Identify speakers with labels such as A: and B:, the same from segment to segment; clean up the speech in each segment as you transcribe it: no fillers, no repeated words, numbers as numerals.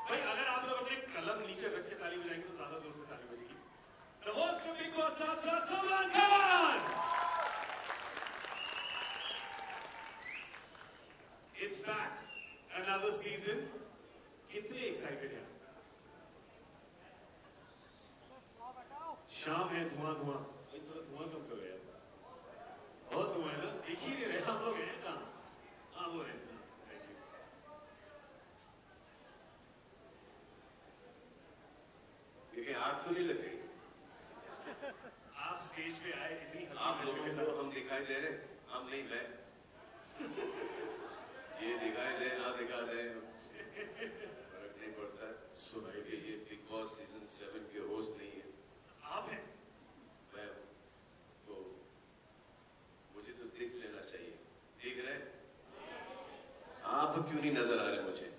A: भाई अगर आप लोग अपने कलम नीचे रख के ताली बजाएंगे तो ज्यादा जोर से ताली बजेगी। The host of Big Boss Salman Khan is back. Another season. कितने एक्साइटेड हैं? शाम है, धुआं धुआं। भाई थोड़ा धुआं कम करो यार। बहुत धुआं है ना? एक ही नहीं रहे हम लोग हैं कहाँ? हाँ वो हैं।
B: आग तो नहीं लग गई?
A: आप स्टेज पे आए इतनी
B: आप लोगों को हम दिखाई दे रहे, हम नहीं मैं ये दिखाई दे ना दिखा दे फर्क नहीं पड़ता।
A: सुनाई
B: कि ये बिग बॉस सीजन 7 के होस्ट नहीं है,
A: आप हैं।
B: मैं तो मुझे तो देख लेना चाहिए। देख रहे आप क्यों नहीं नजर आ रहे मुझे?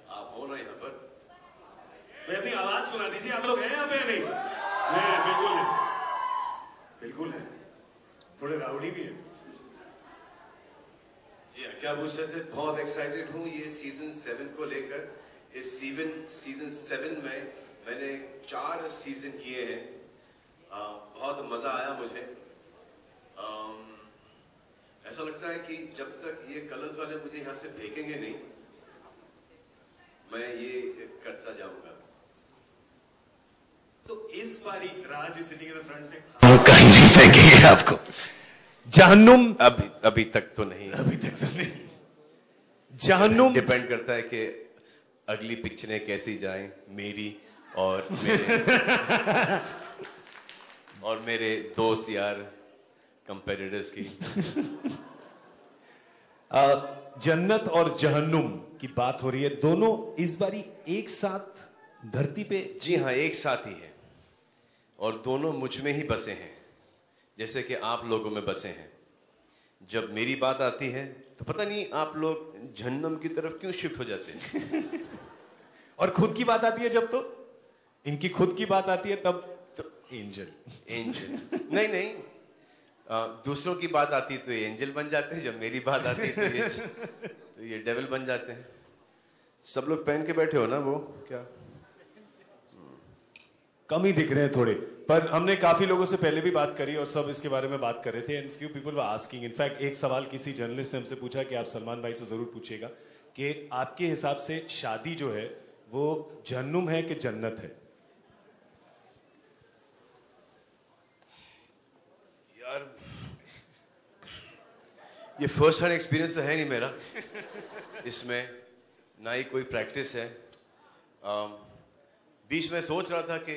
B: आप हो ना यहाँ पर?
A: मैं अपनी आवाज सुना दीजिए। आप लोग हैं यहाँ पे नहीं? मैं बिल्कुल है, बिल्कुल है। थोड़े राउडी भी हैं।
B: जी क्या पूछ रहे थे? बहुत एक्साइटेड हूँ ये सीजन 7 को लेकर। इस सीजन 7 में मैंने 4 सीजन किए हैं। बहुत मजा आया मुझे। ऐसा लगता है कि जब तक ये कलर्स वाले मुझे यहाँ से फेंकेंगे नहीं, मैं ये करता जाऊंगा।
A: तो इस बारी Raj is sitting in the front से
C: हम कहीं नहीं फेंकेंगे आपको जहन्नुम।
B: अभी तक तो नहीं।
A: अभी तक तो नहीं। जहन्नुम
B: डिपेंड करता है कि अगली पिक्चरें कैसी जाएं, मेरी और मेरे दोस्त यार कंपेटिटर्स की।
A: जन्नत और जहन्नुम की बात हो रही है। दोनों इस बारी एक साथ धरती पे।
B: जी हाँ, एक साथ ही है और दोनों मुझ में ही बसे हैं, जैसे कि आप लोगों में बसे हैं। जब मेरी बात आती है तो पता नहीं आप लोग जहन्नम की तरफ क्यों शिफ्ट हो जाते हैं।
A: और खुद की बात आती है जब, तो इनकी खुद की बात आती है तब तो एंजल
B: नहीं दूसरों की बात आती है तो ये एंजल बन जाते हैं। जब मेरी बात आती है तो ये डेविल बन जाते हैं। सब लोग पहन के बैठे हो ना वो क्या?
A: कम ही दिख रहे हैं थोड़े, पर हमने काफी लोगों से पहले भी बात करी और सब इसके बारे में बात कर रहे थे। And few people were asking, in fact एक सवाल किसी जर्नलिस्ट ने हमसे पूछा कि आप सलमान भाई से जरूर पूछिएगा कि आपके हिसाब से शादी जो है वो जहन्नुम है कि जन्नत है?
B: यार ये फर्स्ट हैंड एक्सपीरियंस तो है नहीं मेरा इसमें, ना ही कोई प्रैक्टिस है। बीच में सोच रहा था कि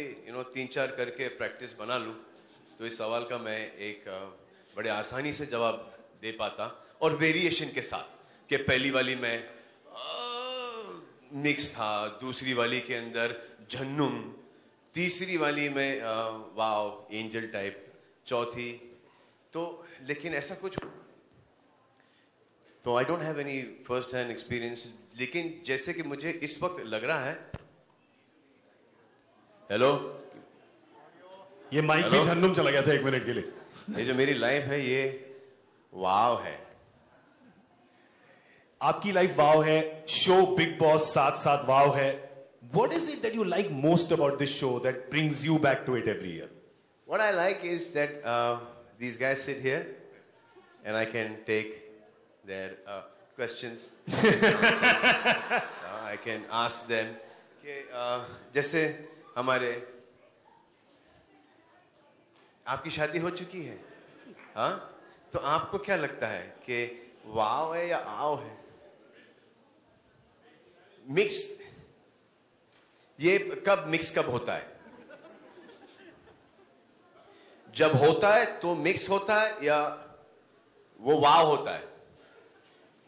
B: 3-4 करके प्रैक्टिस बना लूं तो इस सवाल का मैं एक बड़े आसानी से जवाब दे पाता, और वेरिएशन के साथ कि पहली वाली में मिक्स था, दूसरी वाली के अंदर जहन्नुम, तीसरी वाली में वाव एंजल टाइप, चौथी तो। लेकिन ऐसा कुछ तो I don't have any first hand experience. लेकिन जैसे कि मुझे इस वक्त लग रहा है, हेलो,
A: ये माइक भी जहन्नुम चला गया था 1 मिनट के लिए।
B: ये जो मेरी लाइफ है ये वाव है।
A: आपकी लाइफ वाव है, शो बिग बॉस साथ साथ वाव है। What is it that you like most about this show that brings you back to it every year?
B: What I like is that these guys sit here and I can take their questions. I can ask them कि जैसे हमारे, आपकी शादी हो चुकी है, हाँ, तो आपको क्या लगता है कि वाव है या आओ है? मिक्स, ये कब होता है? जब होता है तो मिक्स होता है या वो वाव होता है,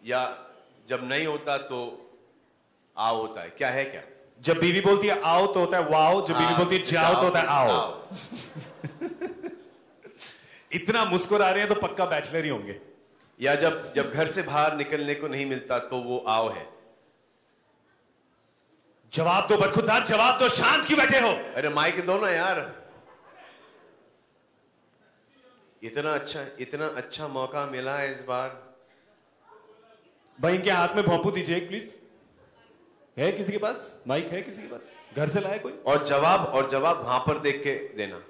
B: या जब नहीं होता तो आओ होता है? क्या है क्या?
A: जब बीवी बोलती है आओ तो होता है वाओ, जब बीवी बोलती है जाओ तो होता है आओ। इतना मुस्कुरा रहे हैं तो पक्का बैचलर ही होंगे।
B: या जब घर से बाहर निकलने को नहीं मिलता तो वो आओ है?
A: जवाब दो बरखुरदार, जवाब दो, शांत क्यों बैठे हो?
B: अरे माइक दो ना यार। इतना अच्छा मौका मिला है इस बार।
A: भाई इनके हाथ में भोंपू दीजिए एक प्लीज। है किसी के पास माइक? है किसी के पास? घर से लाया कोई?
B: और जवाब वहां पर देख के देना,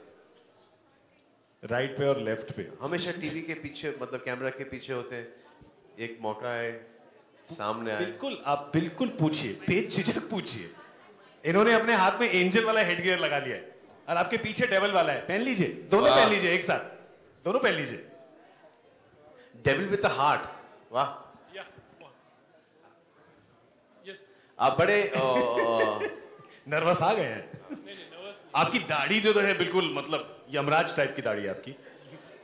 A: राइट पे और लेफ्ट पे।
B: हमेशा टीवी के पीछे, मतलब कैमरा के पीछे होते हैं। एक मौका है सामने आए।
A: बिल्कुल, आप बिल्कुल पूछिए, बेझिझक पूछिए। इन्होंने अपने हाथ में एंजल वाला हेडगियर लगा लिया है और आपके पीछे डेविल वाला है। पहन लीजिए, दोनों पहन लीजिए एक साथ, दोनों पहन लीजिए।
B: डेविल विद द हार्ट, वाह। आप बड़े
A: नर्वस आ गए हैं। आपकी दाढ़ी जो है बिल्कुल मतलब यमराज टाइप की दाढ़ी है आपकी।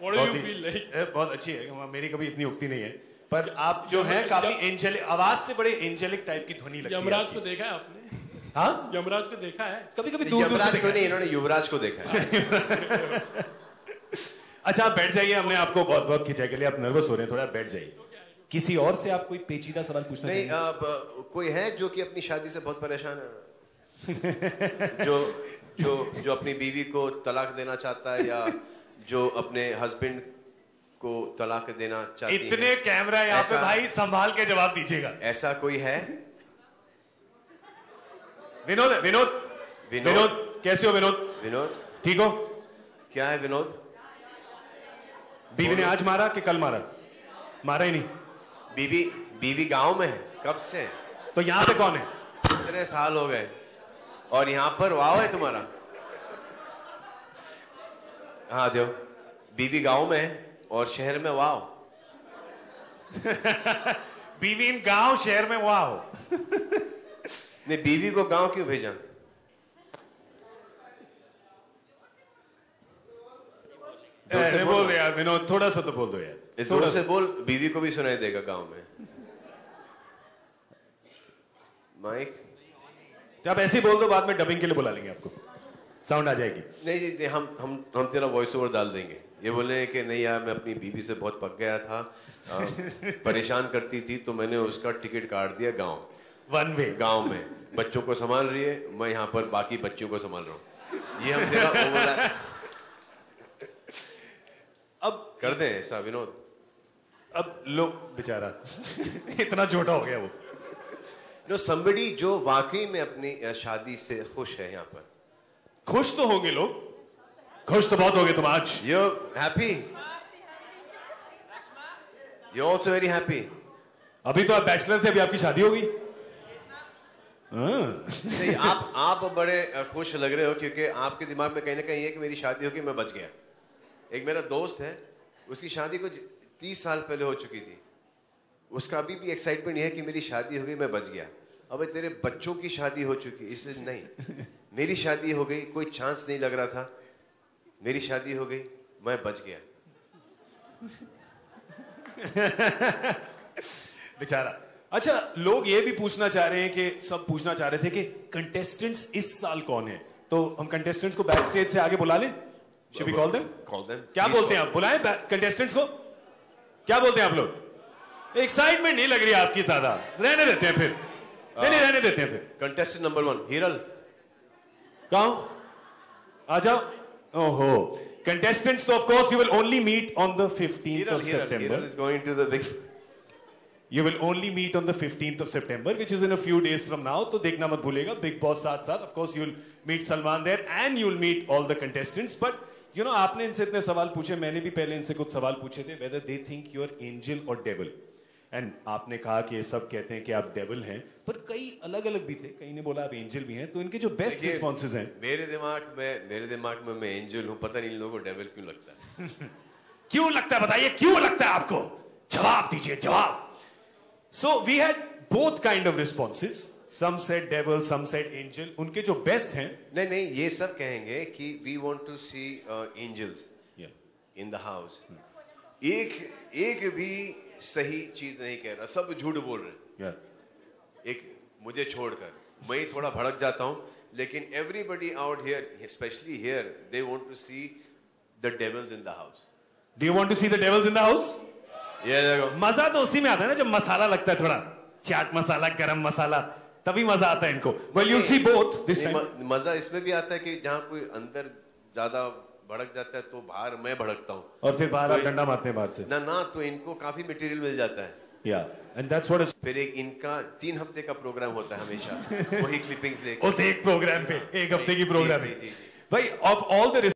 A: बहुत अच्छी है, मेरी कभी इतनी उगती नहीं है, पर आप जो है काफी एंजेलिक, आवाज से बड़े एंजेलिक टाइप की ध्वनि लगती है।
D: यमराज को देखा है आपने?
A: हाँ,
D: यमराज को देखा है?
A: कभी कभी दूर दूर से
B: को नहीं, इन्होंने युवराज को देखा है।
A: अच्छा, आप बैठ जाइए, हमने आपको बहुत बहुत खिंचाई के लिए, आप नर्वस हो रहे हैं थोड़ा, बैठ जाइए। किसी और से आप कोई पेचीदा सवाल पूछना
B: नहीं, अब कोई है जो कि अपनी शादी से बहुत परेशान है? जो अपनी बीवी को तलाक देना चाहता है, या जो अपने हस्बैंड को तलाक देना चाहती है?
A: इतने कैमरा यहाँ पे भाई, संभाल के जवाब दीजिएगा।
B: ऐसा कोई है?
A: विनोद, विनोद, विनोद, कैसे हो विनोद?
B: विनोद
A: ठीक हो?
B: क्या है विनोद?
A: बीवी ने आज मारा कि कल मारा? मारा ही नहीं।
B: बीवी गांव में है कब से?
A: तो यहाँ पे कौन है?
B: इतने साल हो गए और यहाँ पर वाव है तुम्हारा? हाँ दो, बीवी गांव में है और शहर में वाव।
A: बीवी इन गांव, शहर में वाव।
B: ने बीवी को गांव क्यों भेजा?
A: बोल दो यार विनोद, थोड़ा सा तो बोल दो यार।
B: जोर से बोल, बीवी को भी सुनाई देगा गांव में। माइक,
A: आप ऐसे ही बोल दो, बाद में डबिंग के लिए बुला लेंगे आपको, साउंड आ जाएगी।
B: नहीं, हम तेरा वॉइस ओवर डाल देंगे। ये बोले कि नहीं यार, मैं अपनी बीवी से बहुत पक गया था, परेशान करती थी, तो मैंने उसका टिकट काट दिया गांव,
A: वन वे।
B: गांव में बच्चों को संभाल रही है, मैं यहाँ पर बाकी बच्चों को संभाल रहा हूँ। ये हम तेरा ओवर
A: अब
B: कर दे ऐसा विनोद।
A: अब लोग बेचारा इतना छोटा हो गया वो।
B: नो, somebody जो वाकई में अपनी शादी से खुश है यहाँ पर।
A: खुश तो होंगे लोग, खुश तो बहुत होंगे तुम आज।
B: You're happy? You're also very happy?
A: अभी तो आप बैचलर थे, अभी आपकी शादी होगी।
B: नहीं, आप बड़े खुश लग रहे हो, क्योंकि आपके दिमाग में कहीं ना कहीं है कि मेरी शादी होगी, मैं बच गया। एक मेरा दोस्त है, उसकी शादी को 30 साल पहले हो चुकी थी, उसका अभी भी एक्साइटमेंट है कि मेरी शादी हो गई, मैं बच गया। अबे तेरे बच्चों की शादी हो चुकी, इससे नहीं, मेरी शादी हो गई, कोई चांस नहीं लग रहा था, मेरी शादी हो गई, मैं बच गया।
A: बेचारा। अच्छा, लोग ये भी पूछना चाह रहे हैं कि सब पूछना चाह रहे थे कि कंटेस्टेंट्स इस साल कौन है, तो हम कंटेस्टेंट्स को बैक स्टेज से आगे बुला लें। Should we call them?
B: Call them.
A: क्या बोलते हैं आप? बुलाएं कंटेस्टेंट्स को? क्या बोलते हैं आप लोग? एक्साइटमेंट नहीं लग रही आपकी ज्यादा, रहने देते हैं फिर। नहीं, रहने देते हैं फिर।
B: कंटेस्टेंट नंबर 1 हिरल,
A: कहाँ? आ जाओ। ओहो, कंटेस्टेंट्स तो of course you will only meet on the 15th of September.
B: Hiral is going to the big.
A: You will only meet on the 15th of September, which is in a few days from now. तो देखना मत भूलेगा, big boss साथ साथ। Of course, you'll meet Salman there and you'll meet all the contestants. But you know, आपने इनसे इतने सवाल पूछे, मैंने भी पहले इनसे कुछ सवाल पूछे थे, whether they think you're angel or devil. And आपने कहा कि ये सब कहते हैं कि आप डेविल हैं, पर कई अलग अलग भी थे, कई ने बोला आप एंजल भी हैं। तो इनके जो बेस्ट रिस्पॉन्सेज हैं,
B: मेरे दिमाग में मैं एंजल हूं, पता नहीं इन लोगों को डेविल क्यों लगता है।
A: क्यों लगता है बताइए, क्यों लगता है आपको? जवाब दीजिए, जवाब। So we had both kind of responses. Some said devil, some said angel. उनके जो बेस्ट हैं,
B: नहीं, ये सब कहेंगे कि we want to see angels in the house. एक भी सही चीज नहीं कह रहा, सब झूठ बोल रहे हैं। एक मुझे छोड़कर, मैं ही थोड़ा भड़क जाता हूं, लेकिन everybody out here, especially here, they want to see the devils in the house.
A: Do you want to see the devils in the house?
B: ये देखो,
A: मजा तो उसी में आता है ना जब मसाला लगता है, थोड़ा चाट मसाला, गरम मसाला, तभी मजा आता है इनको। Well, you'll see both this time.
B: मजा इसमें भी आता है कि जहां कोई अंदर ज्यादा भड़क जाता है तो बाहर मैं भड़कता हूँ,
A: और फिर बाहर आप डंडा मारते हैं बाहर से।
B: ना तो इनको काफी मटेरियल मिल जाता है।
A: Yeah, and that's what is.
B: फिर एक इनका 3 हफ्ते का प्रोग्राम होता है हमेशा, वही क्लिपिंग्स लेके
A: उस एक प्रोग्राम पे, एक हफ्ते की
B: जी,
A: प्रोग्राम
B: जी,
A: है
B: जी, जी।
A: भाई, of all the